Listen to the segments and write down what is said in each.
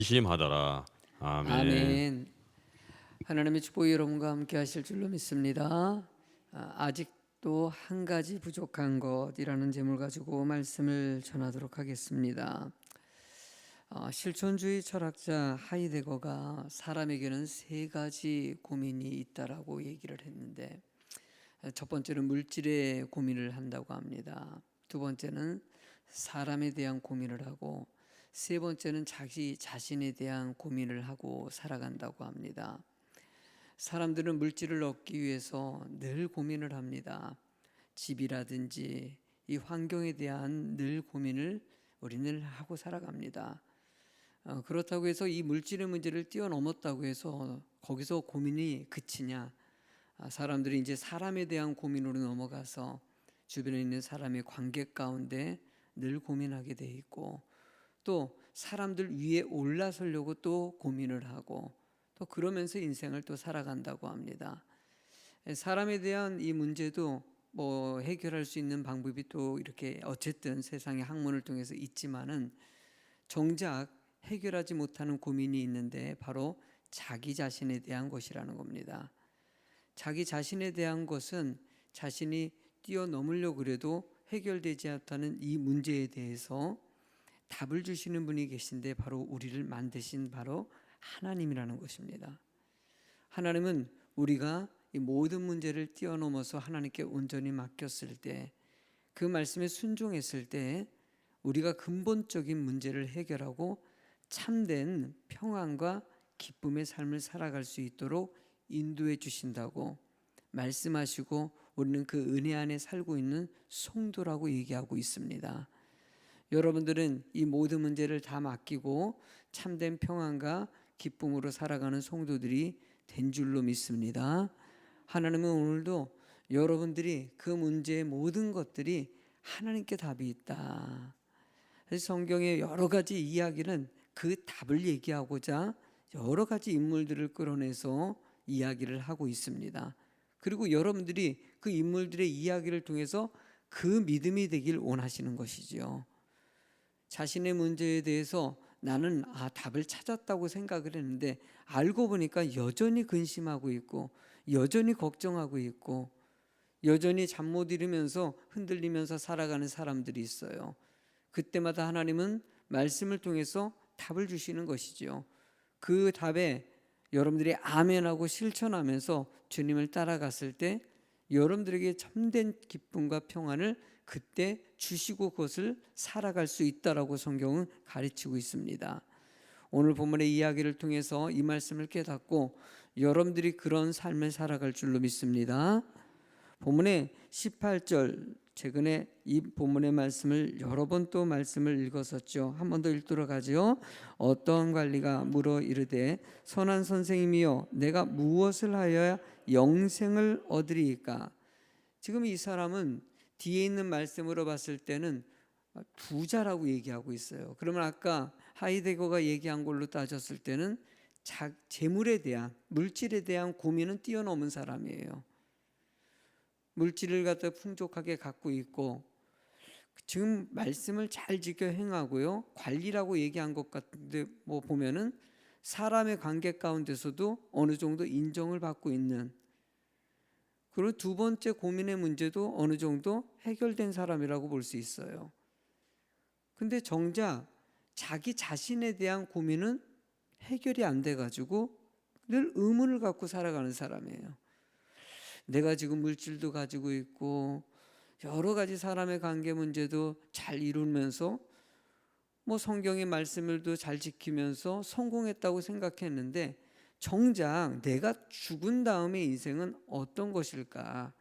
심하더라. 아멘. 아멘. 하나님의 축복이 여러분과 함께 하실 줄로 믿습니다. 아직도 한 가지 부족한 것이라는 제목을 가지고 말씀을 전하도록 하겠습니다. 실존주의 철학자 하이데거가 사람에게는 세 가지 고민이 있다라고 얘기를 했는데, 첫 번째는 물질의 고민을 한다고 합니다. 두 번째는 사람에 대한 고민을 하고, 세 번째는 자기 자신에 대한 고민을 하고 살아간다고 합니다. 사람들은 물질을 얻기 위해서 늘 고민을 합니다. 집이라든지 이 환경에 대한 늘 고민을 우리는 하고 살아갑니다. 그렇다고 해서 이 물질의 문제를 뛰어넘었다고 해서 거기서 고민이 그치냐? 사람들이 이제 사람에 대한 고민으로 넘어가서 주변에 있는 사람의 관계 가운데 늘 고민하게 돼 있고, 또 사람들 위에 올라서려고 또 고민을 하고, 또 그러면서 인생을 또 살아간다고 합니다. 사람에 대한 이 문제도 해결할 수 있는 방법이 또 이렇게 어쨌든 세상의 학문을 통해서 있지만은, 정작 해결하지 못하는 고민이 있는데 바로 자기 자신에 대한 것이라는 겁니다. 자기 자신에 대한 것은 자신이 뛰어넘으려고 그래도 해결되지 않다는 이 문제에 대해서 답을 주시는 분이 계신데, 바로 우리를 만드신 바로 하나님이라는 것입니다. 하나님은 우리가 이 모든 문제를 뛰어넘어서 하나님께 온전히 맡겼을 때, 그 말씀에 순종했을 때 우리가 근본적인 문제를 해결하고 참된 평안과 기쁨의 삶을 살아갈 수 있도록 인도해 주신다고 말씀하시고, 우리는 그 은혜 안에 살고 있는 성도라고 얘기하고 있습니다. 여러분들은 이 모든 문제를 다 맡기고 참된 평안과 기쁨으로 살아가는 성도들이 된 줄로 믿습니다. 하나님은 오늘도 여러분들이 그 문제의 모든 것들이 하나님께 답이 있다. 성경의 여러 가지 이야기는 그 답을 얘기하고자 여러 가지 인물들을 끌어내서 이야기를 하고 있습니다. 그리고 여러분들이 그 인물들의 이야기를 통해서 그 믿음이 되길 원하시는 것이죠. 자신의 문제에 대해서 나는 답을 찾았다고 생각을 했는데, 알고 보니까 여전히 근심하고 있고, 여전히 걱정하고 있고, 여전히 잠 못 이루면서 흔들리면서 살아가는 사람들이 있어요. 그때마다 하나님은 말씀을 통해서 답을 주시는 것이죠. 그 답에 여러분들이 아멘하고 실천하면서 주님을 따라갔을 때 여러분들에게 참된 기쁨과 평안을 그때 주시고 그것을 살아갈 수 있다라고 성경은 가르치고 있습니다. 오늘 본문의 이야기를 통해서 이 말씀을 깨닫고 여러분들이 그런 삶을 살아갈 줄로 믿습니다. 본문의 18절, 최근에 이 본문의 말씀을 여러 번 또 말씀을 읽었었죠. 한 번 더 읽도록 하죠. 어떠한 관리가 물어 이르되 선한 선생님이여 내가 무엇을 하여야 영생을 얻으리이까. 지금 이 사람은 뒤에 있는 말씀으로 봤을 때는 부자라고 얘기하고 있어요. 그러면 아까 하이데거가 얘기한 걸로 따졌을 때는 재물에 대한, 물질에 대한 고민은 뛰어넘은 사람이에요. 물질을 갖다 풍족하게 갖고 있고, 지금 말씀을 잘 지켜 행하고요, 관리라고 얘기한 것 같은데 보면은 사람의 관계 가운데서도 어느 정도 인정을 받고 있는, 그리고 두 번째 고민의 문제도 어느 정도 해결된 사람이라고 볼 수 있어요. 근데 정작 자기 자신에 대한 고민은 해결이 안 돼가지고 늘 의문을 갖고 살아가는 사람이에요. 내가 지금 물질도 가지고 있고 여러 가지 사람의 관계 문제도 잘 이루면서 성경의 말씀을도 잘 지키면서 성공했다고 생각했는데, 정작 내가 죽은 다음의 인생은 어떤 것일까?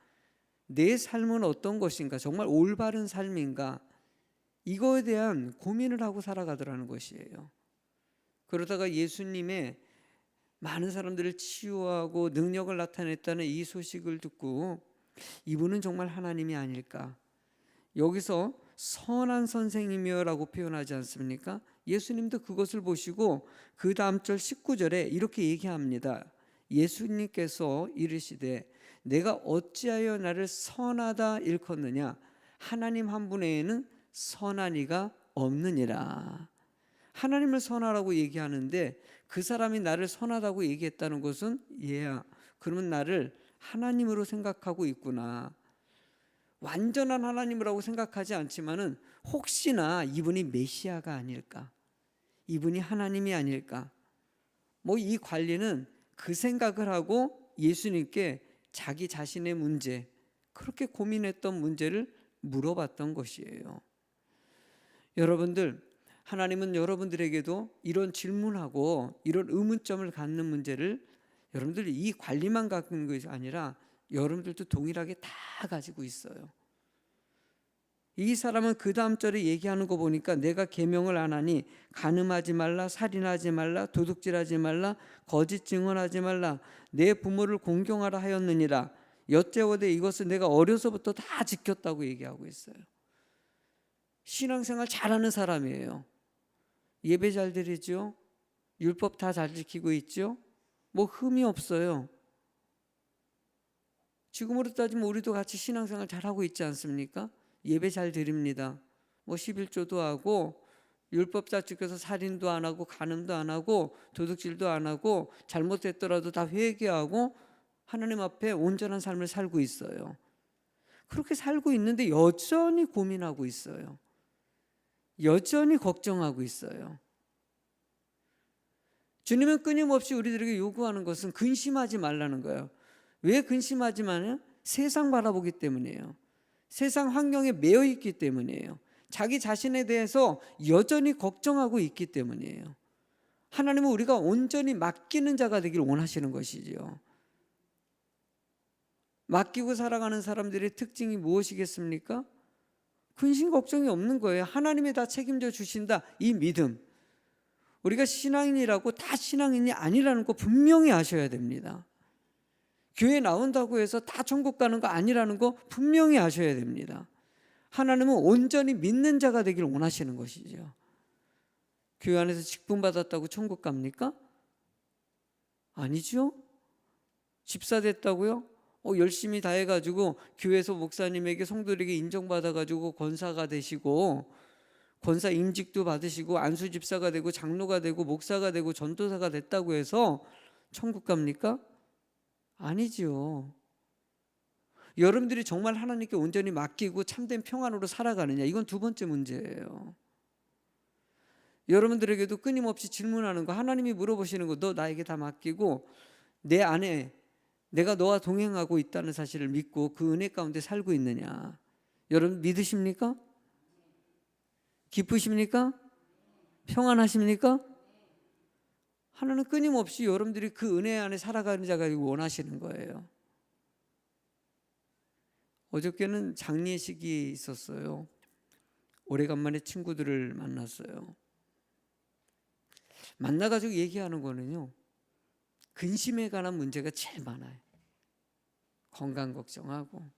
내 삶은 어떤 것인가? 정말 올바른 삶인가? 이거에 대한 고민을 하고 살아가더라는 것이에요. 그러다가 예수님의 많은 사람들을 치유하고 능력을 나타냈다는 이 소식을 듣고 이분은 정말 하나님이 아닐까? 여기서 선한 선생님이여라고 표현하지 않습니까? 예수님도 그것을 보시고 그 다음 절 19절에 이렇게 얘기합니다. 예수님께서 이르시되 내가 어찌하여 나를 선하다 일컫느냐? 하나님 한 분 외에는 선한 이가 없느니라. 하나님을 선하라고 얘기하는데 그 사람이 나를 선하다고 얘기했다는 것은 얘야, 그러면 나를 하나님으로 생각하고 있구나. 완전한 하나님이라고 생각하지 않지만은 혹시나 이분이 메시아가 아닐까, 이분이 하나님이 아닐까, 뭐 이 관리는 그 생각을 하고 예수님께 자기 자신의 문제, 그렇게 고민했던 문제를 물어봤던 것이에요. 여러분들, 하나님은 여러분들에게도 이런 질문하고 이런 의문점을 갖는 문제를 여러분들이 이 관리만 갖는 것이 아니라 여러분들도 동일하게 다 가지고 있어요. 이 사람은 그 다음 절에 얘기하는 거 보니까 내가 계명을 안 하니 간음하지 말라, 살인하지 말라, 도둑질하지 말라, 거짓 증언하지 말라, 내 부모를 공경하라 하였느니라. 여짜오되 이것을 내가 어려서부터 다 지켰다고 얘기하고 있어요. 신앙생활 잘하는 사람이에요. 예배 잘 드리죠. 율법 다 잘 지키고 있죠. 뭐 흠이 없어요. 지금으로 따지면 우리도 같이 신앙생활 잘하고 있지 않습니까? 예배 잘 드립니다. 뭐 11조도 하고 율법 다 지켜서 살인도 안 하고 간음도 안 하고 도둑질도 안 하고 잘못했더라도 다 회개하고 하나님 앞에 온전한 삶을 살고 있어요. 그렇게 살고 있는데 여전히 고민하고 있어요. 여전히 걱정하고 있어요. 주님은 끊임없이 우리들에게 요구하는 것은 근심하지 말라는 거예요. 왜 근심하지만은 세상 바라보기 때문이에요. 세상 환경에 매여 있기 때문이에요. 자기 자신에 대해서 여전히 걱정하고 있기 때문이에요. 하나님은 우리가 온전히 맡기는 자가 되길 원하시는 것이지요. 맡기고 살아가는 사람들의 특징이 무엇이겠습니까? 근심 걱정이 없는 거예요. 하나님이 다 책임져 주신다, 이 믿음. 우리가 신앙인이라고 다 신앙인이 아니라는 거 분명히 아셔야 됩니다. 교회 나온다고 해서 다 천국 가는 거 아니라는 거 분명히 아셔야 됩니다. 하나님은 온전히 믿는 자가 되길 원하시는 것이죠. 교회 안에서 직분 받았다고 천국 갑니까? 아니죠. 집사 됐다고요? 열심히 다 해가지고 교회에서 목사님에게 성도들에게 인정받아가지고 권사가 되시고 권사 임직도 받으시고 안수 집사가 되고 장로가 되고 목사가 되고 전도사가 됐다고 해서 천국 갑니까? 아니지요. 여러분들이 정말 하나님께 온전히 맡기고 참된 평안으로 살아가느냐, 이건 두 번째 문제예요. 여러분들에게도 끊임없이 질문하는 거, 하나님이 물어보시는 거, 너 나에게 다 맡기고 내 안에 내가 너와 동행하고 있다는 사실을 믿고 그 은혜 가운데 살고 있느냐, 여러분 믿으십니까? 기쁘십니까? 평안하십니까? 하나님은 끊임없이 여러분들이 그 은혜 안에 살아가는 자가 원하시는 거예요. 어저께는 장례식이 있었어요. 오래간만에 친구들을 만났어요. 만나가지고 얘기하는 거는요, 근심에 관한 문제가 제일 많아요. 건강 걱정하고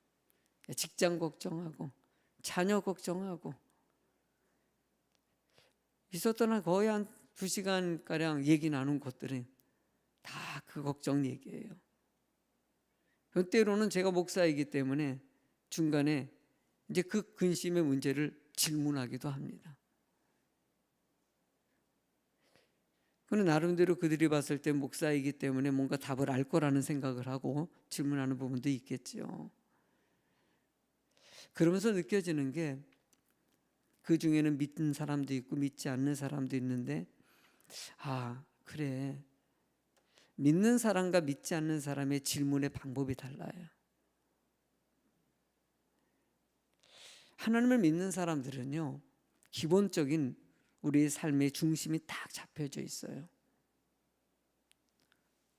직장 걱정하고 자녀 걱정하고. 있었던 한 거의 한 2시간가량 얘기 나눈 것들은 다 그 걱정 얘기예요. 때로는 제가 목사이기 때문에 중간에 이제 그 근심의 문제를 질문하기도 합니다. 그는 나름대로 그들이 봤을 때 목사이기 때문에 뭔가 답을 알 거라는 생각을 하고 질문하는 부분도 있겠죠. 그러면서 느껴지는 게, 그 중에는 믿는 사람도 있고 믿지 않는 사람도 있는데, 그래, 믿는 사람과 믿지 않는 사람의 질문의 방법이 달라요. 하나님을 믿는 사람들은요, 기본적인 우리의 삶의 중심이 딱 잡혀져 있어요.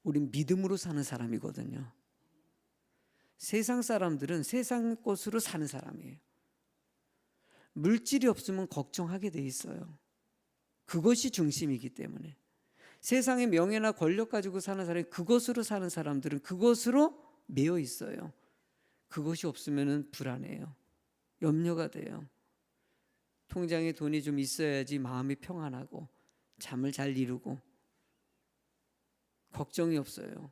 우린 믿음으로 사는 사람이거든요. 세상 사람들은 세상 것으로 사는 사람이에요. 물질이 없으면 걱정하게 돼 있어요. 그것이 중심이기 때문에. 세상의 명예나 권력 가지고 사는 사람이, 그것으로 사는 사람들은 그것으로 매여 있어요. 그것이 없으면 불안해요. 염려가 돼요. 통장에 돈이 좀 있어야지 마음이 평안하고 잠을 잘 이루고 걱정이 없어요.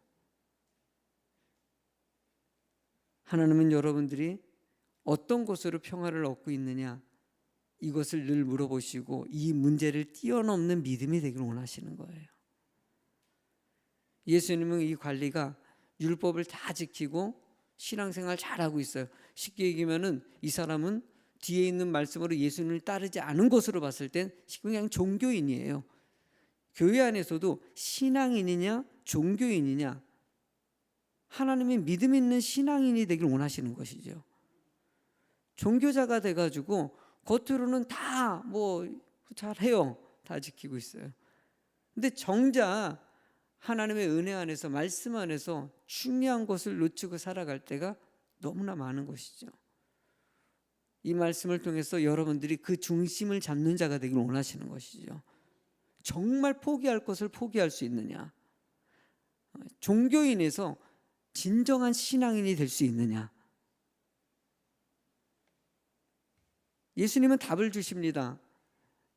하나님은 여러분들이 어떤 것으로 평화를 얻고 있느냐, 이것을 늘 물어보시고 이 문제를 뛰어넘는 믿음이 되기를 원하시는 거예요. 예수님은 이 관리가 율법을 다 지키고 신앙생활 잘하고 있어요. 쉽게 얘기하면은 이 사람은 뒤에 있는 말씀으로 예수님을 따르지 않은 것으로 봤을 땐 그냥 종교인이에요. 교회 안에서도 신앙인이냐 종교인이냐, 하나님의 믿음 있는 신앙인이 되길 원하시는 것이죠. 종교자가 돼가지고 겉으로는 다 뭐 잘해요, 다 지키고 있어요. 근데 정작 하나님의 은혜 안에서, 말씀 안에서 중요한 것을 놓치고 살아갈 때가 너무나 많은 것이죠. 이 말씀을 통해서 여러분들이 그 중심을 잡는 자가 되길 원하시는 것이죠. 정말 포기할 것을 포기할 수 있느냐, 종교인에서 진정한 신앙인이 될 수 있느냐. 예수님은 답을 주십니다.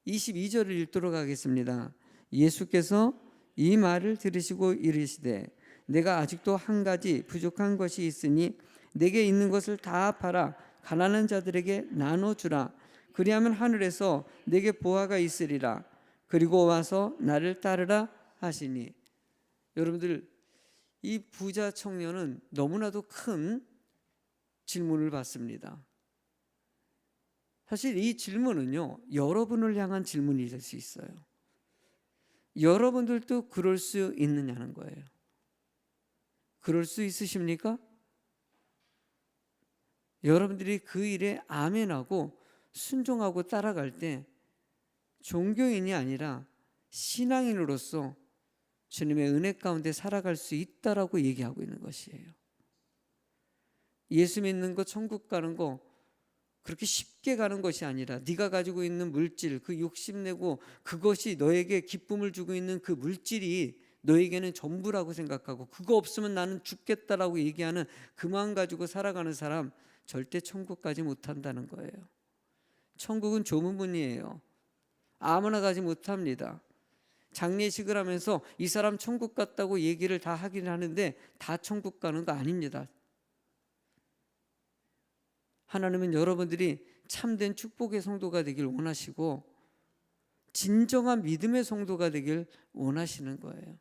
22절을 읽도록 하겠습니다. 예수께서 이 말을 들으시고 이르시되 내가 아직도 한 가지 부족한 것이 있으니 내게 있는 것을 다 팔아 가난한 자들에게 나눠주라. 그리하면 하늘에서 내게 보화가 있으리라. 그리고 와서 나를 따르라 하시니. 여러분들, 이 부자 청년은 너무나도 큰 질문을 받습니다. 사실 이 질문은요, 여러분을 향한 질문이 될 수 있어요. 여러분들도 그럴 수 있느냐는 거예요. 그럴 수 있으십니까? 여러분들이 그 일에 아멘하고 순종하고 따라갈 때 종교인이 아니라 신앙인으로서 주님의 은혜 가운데 살아갈 수 있다라고 얘기하고 있는 것이에요. 예수 믿는 거, 천국 가는 거 그렇게 쉽게 가는 것이 아니라, 네가 가지고 있는 물질, 그 욕심내고 그것이 너에게 기쁨을 주고 있는 그 물질이 너에게는 전부라고 생각하고 그거 없으면 나는 죽겠다라고 얘기하는 그만 가지고 살아가는 사람 절대 천국 가지 못한다는 거예요. 천국은 좁은 문이에요. 아무나 가지 못합니다. 장례식을 하면서 이 사람 천국 갔다고 얘기를 다 하긴 하는데 다 천국 가는 거 아닙니다. 하나님은 여러분들이 참된 축복의 성도가 되길 원하시고 진정한 믿음의 성도가 되길 원하시는 거예요.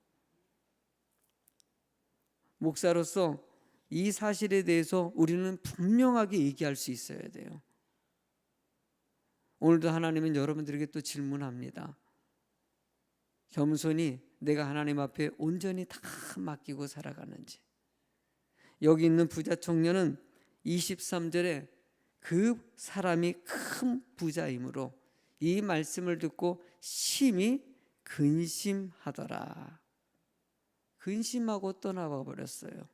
목사로서 이 사실에 대해서 우리는 분명하게 얘기할 수 있어야 돼요. 오늘도 하나님은 여러분들에게 또 질문합니다. 겸손히 내가 하나님 앞에 온전히 다 맡기고 살아가는지. 여기 있는 부자 청년은 23절에 그 사람이 큰 부자이므로 이 말씀을 듣고 심히 근심하더라. 근심하고 떠나가 버렸어요.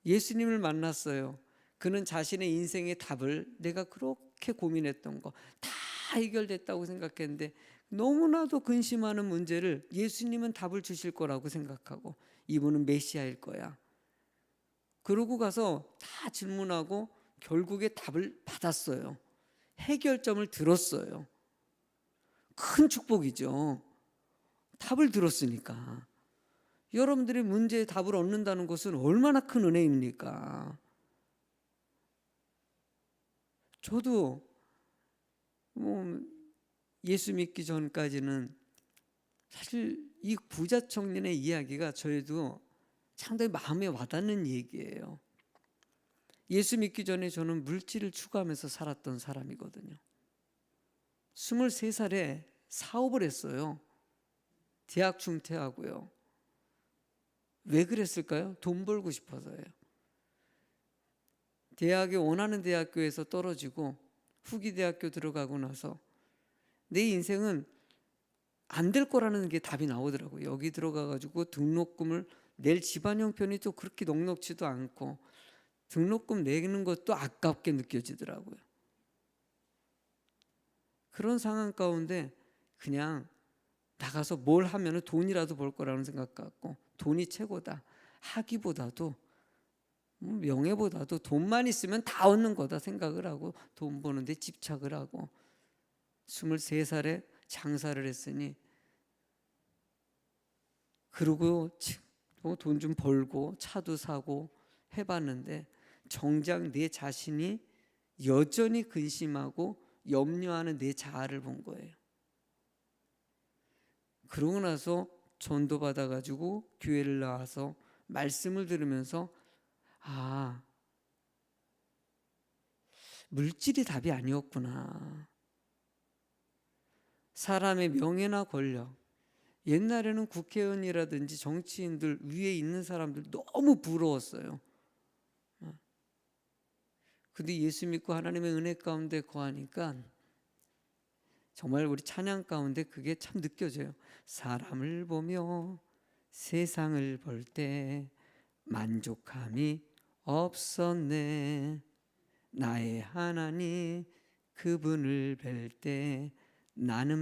예수님을 만났어요. 그는 자신의 인생의 답을, 내가 그렇게 고민했던 거 다 해결됐다고 생각했는데 너무나도 근심하는 문제를 예수님은 답을 주실 거라고 생각하고, 이분은 메시아일 거야. 그러고 가서 다 질문하고 결국에 답을 받았어요. 해결점을 들었어요. 큰 축복이죠. 답을 들었으니까. 여러분들이 문제의 답을 얻는다는 것은 얼마나 큰 은혜입니까? 저도 예수 믿기 전까지는 사실 이 부자 청년의 이야기가 저희도 상당히 마음에 와닿는 얘기예요. 예수 믿기 전에 저는 물질을 추구하면서 살았던 사람이거든요. 23살에 사업을 했어요. 대학 중퇴하고요. 왜 그랬을까요? 돈 벌고 싶어서예요. 대학에 원하는 대학교에서 떨어지고 후기 대학교 들어가고 나서 내 인생은 안 될 거라는 게 답이 나오더라고요. 여기 들어가가지고 등록금을 낼 집안 형편이 또 그렇게 넉넉지도 않고 등록금 내는 것도 아깝게 느껴지더라고요. 그런 상황 가운데 그냥 나가서 뭘 하면 돈이라도 벌 거라는 생각 갖고 돈이 최고다, 하기보다도 명예보다도 돈만 있으면 다 얻는 거다 생각을 하고 돈 버는데 집착을 하고 23살에 장사를 했으니, 그러고 돈 좀 벌고 차도 사고 해봤는데 정작 내 자신이 여전히 근심하고 염려하는 내 자아를 본 거예요. 그러고 나서 전도 받아가지고 교회를 나와서 말씀을 들으면서 아, 물질이 답이 아니었구나. 사람의 명예나 권력, 옛날에는 국회의원이라든지 정치인들 위에 있는 사람들 너무 부러웠어요. 근데 예수 믿고 하나님의 은혜 가운데 거하니까 정말 우리 찬양 가운데 그게 참 느껴져요. 사람을 보며 세상을 볼 때 만족함이 없었네. 나의 하나님 그분을 뵐 때 나는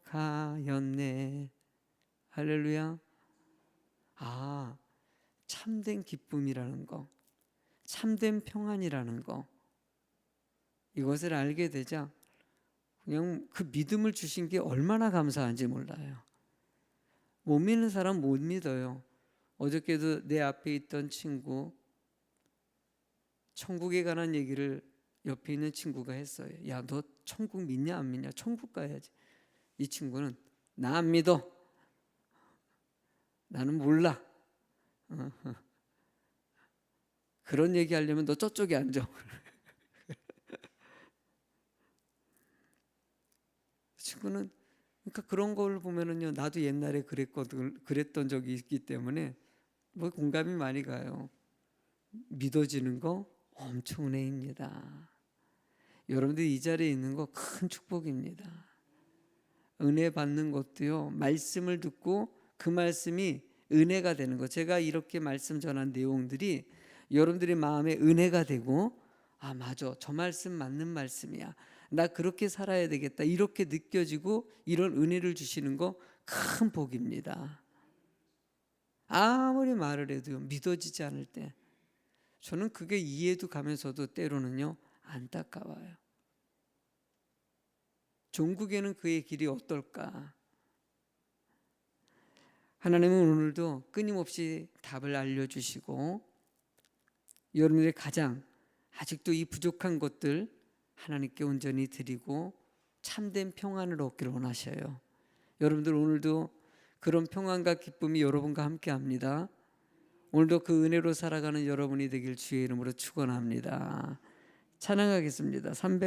만족하였네. 할렐루야. 아, 참된 기쁨이라는 거, 참된 평안이라는 거, 이것을 알게 되자 그냥 그 믿음을 주신 게 얼마나 감사한지 몰라요. 못 믿는 사람 못 믿어요. 어저께도 내 앞에 있던 친구 천국에 관한 얘기를 옆에 있는 친구가 했어요. 야, 너 천국 믿냐 안 믿냐? 천국 가야지. 이 친구는 나 안 믿어. 나는 몰라. 그런 얘기 하려면 너 저쪽에 앉아. 친구는 그러니까 그런 걸 보면은요, 나도 옛날에 그랬던 적이 있기 때문에 뭐 공감이 많이 가요. 믿어지는 거 엄청 은혜입니다. 여러분들 이 자리에 있는 거 큰 축복입니다. 은혜 받는 것도요, 말씀을 듣고 그 말씀이 은혜가 되는 거. 제가 이렇게 말씀 전한 내용들이 여러분들의 마음에 은혜가 되고, 아, 맞아, 저 말씀 맞는 말씀이야, 나 그렇게 살아야 되겠다, 이렇게 느껴지고 이런 은혜를 주시는 거 큰 복입니다. 아무리 말을 해도요, 믿어지지 않을 때 저는 그게 이해도 가면서도 때로는요 안타까워요. 종국에는 그의 길이 어떨까? 하나님은 오늘도 끊임없이 답을 알려주시고 여러분들의 가장 아직도 이 부족한 것들 하나님께 온전히 드리고 참된 평안을 얻기를 원하셔요. 여러분들 오늘도 그런 평안과 기쁨이 여러분과 함께 합니다. 오늘도 그 은혜로 살아가는 여러분이 되길 주의 이름으로 축원합니다. 찬양하겠습니다.